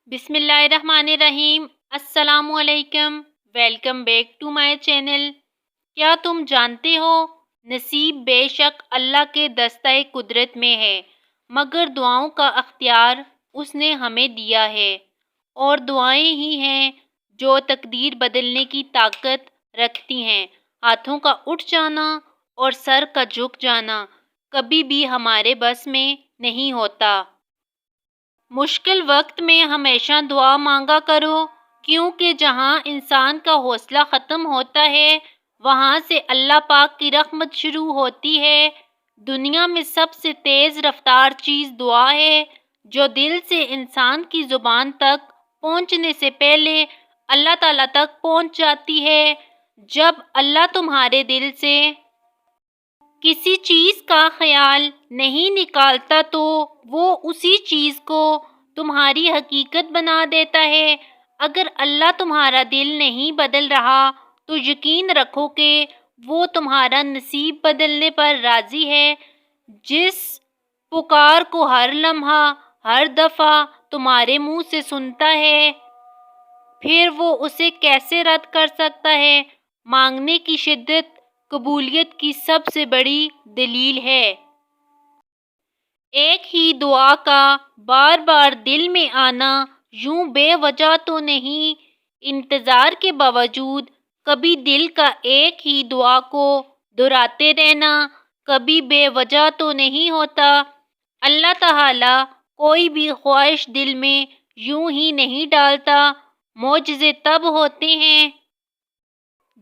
بسم اللہ الرحمن الرحیم۔ السلام علیکم، welcome back to my channel. کیا تم جانتے ہو نصیب بے شک اللہ کے دستہ قدرت میں ہے، مگر دعاؤں کا اختیار اس نے ہمیں دیا ہے، اور دعائیں ہی ہیں جو تقدیر بدلنے کی طاقت رکھتی ہیں۔ ہاتھوں کا اٹھ جانا اور سر کا جھک جانا کبھی بھی ہمارے بس میں نہیں ہوتا۔ مشکل وقت میں ہمیشہ دعا مانگا کرو، کیونکہ جہاں انسان کا حوصلہ ختم ہوتا ہے وہاں سے اللہ پاک کی رحمت شروع ہوتی ہے۔ دنیا میں سب سے تیز رفتار چیز دعا ہے، جو دل سے انسان کی زبان تک پہنچنے سے پہلے اللہ تعالیٰ تک پہنچ جاتی ہے۔ جب اللہ تمہارے دل سے کسی چیز کا خیال نہیں نکالتا تو وہ اسی چیز کو تمہاری حقیقت بنا دیتا ہے۔ اگر اللہ تمہارا دل نہیں بدل رہا تو یقین رکھو کہ وہ تمہارا نصیب بدلنے پر راضی ہے۔ جس پکار کو ہر لمحہ ہر دفعہ تمہارے منہ سے سنتا ہے، پھر وہ اسے کیسے رد کر سکتا ہے؟ مانگنے کی شدت قبولیت کی سب سے بڑی دلیل ہے۔ ایک ہی دعا کا بار بار دل میں آنا یوں بے وجہ تو نہیں، انتظار کے باوجود کبھی دل کا ایک ہی دعا کو دہراتے رہنا کبھی بے وجہ تو نہیں ہوتا۔ اللہ تعالیٰ کوئی بھی خواہش دل میں یوں ہی نہیں ڈالتا۔ معجزے تب ہوتے ہیں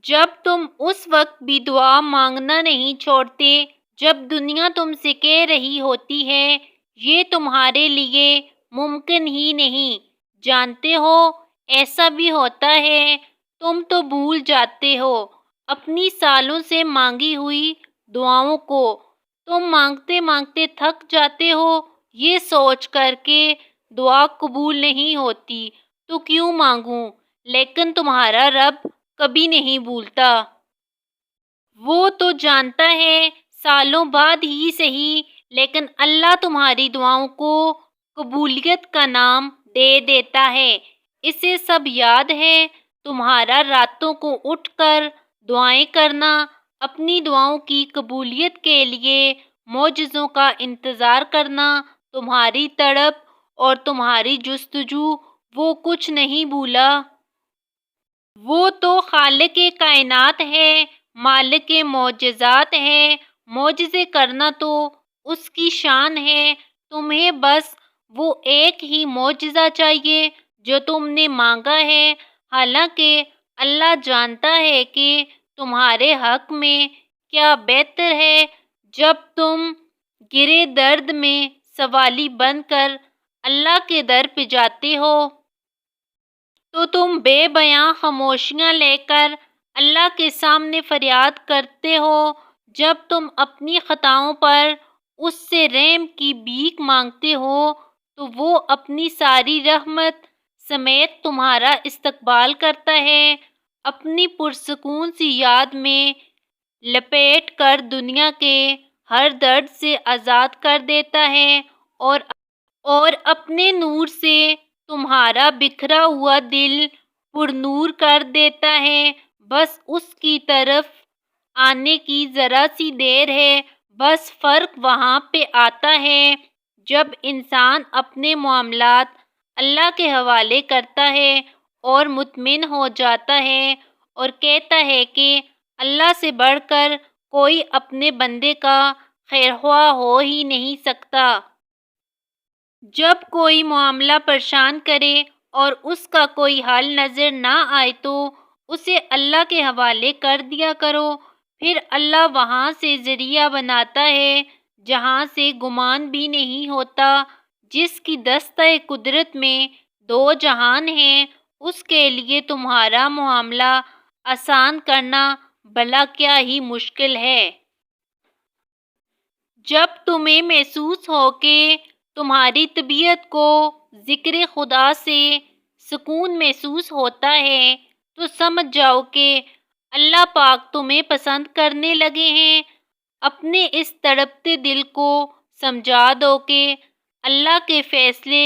جب تم اس وقت بھی دعا مانگنا نہیں چھوڑتے جب دنیا تم سے کہہ رہی ہوتی ہے یہ تمہارے لیے ممکن ہی نہیں۔ جانتے ہو ایسا بھی ہوتا ہے، تم تو بھول جاتے ہو اپنی سالوں سے مانگی ہوئی دعاؤں کو۔ تم مانگتے مانگتے تھک جاتے ہو یہ سوچ کر کے دعا قبول نہیں ہوتی تو کیوں مانگوں، لیکن تمہارا رب کبھی نہیں بھولتا۔ وہ تو جانتا ہے سالوں بعد ہی صحیح، لیکن اللہ تمہاری دعاؤں کو قبولیت کا نام دے دیتا ہے۔ اسے سب یاد ہے۔ تمہارا راتوں کو اٹھ کر دعائیں کرنا، اپنی دعاؤں کی قبولیت کے لیے معجزوں کا انتظار کرنا، تمہاری تڑپ اور تمہاری جستجو، وہ کچھ نہیں بھولا۔ وہ تو خالق کائنات ہے، مالک معجزات ہے۔ معجزے کرنا تو اس کی شان ہے۔ تمہیں بس وہ ایک ہی معجزہ چاہیے جو تم نے مانگا ہے۔ حالانکہ اللہ جانتا ہے کہ تمہارے حق میں کیا بہتر ہے۔ جب تم گرے درد میں سوالی بن کر اللہ کے در پہ جاتے ہو تو تم بے بیاں خاموشیاں لے کر اللہ کے سامنے فریاد کرتے ہو۔ جب تم اپنی خطاؤں پر اس سے رحم کی بھیک مانگتے ہو تو وہ اپنی ساری رحمت سمیت تمہارا استقبال کرتا ہے، اپنی پرسکون سی یاد میں لپیٹ کر دنیا کے ہر درد سے آزاد کر دیتا ہے، اور اپنے نور سے تمہارا بکھرا ہوا دل پر نور کر دیتا ہے۔ بس اس کی طرف آنے کی ذرا سی دیر ہے۔ بس فرق وہاں پہ آتا ہے جب انسان اپنے معاملات اللہ کے حوالے کرتا ہے اور مطمئن ہو جاتا ہے اور کہتا ہے کہ اللہ سے بڑھ کر کوئی اپنے بندے کا خیرخواہ ہو ہی نہیں سکتا۔ جب کوئی معاملہ پریشان کرے اور اس کا کوئی حل نظر نہ آئے تو اسے اللہ کے حوالے کر دیا کرو، پھر اللہ وہاں سے ذریعہ بناتا ہے جہاں سے گمان بھی نہیں ہوتا۔ جس کی دستہ قدرت میں دو جہان ہیں اس کے لیے تمہارا معاملہ آسان کرنا بھلا کیا ہی مشکل ہے۔ جب تمہیں محسوس ہو کہ تمہاری طبیعت کو ذکر خدا سے سکون محسوس ہوتا ہے تو سمجھ جاؤ کہ اللہ پاک تمہیں پسند کرنے لگے ہیں۔ اپنے اس تڑپتے دل کو سمجھا دو کہ اللہ کے فیصلے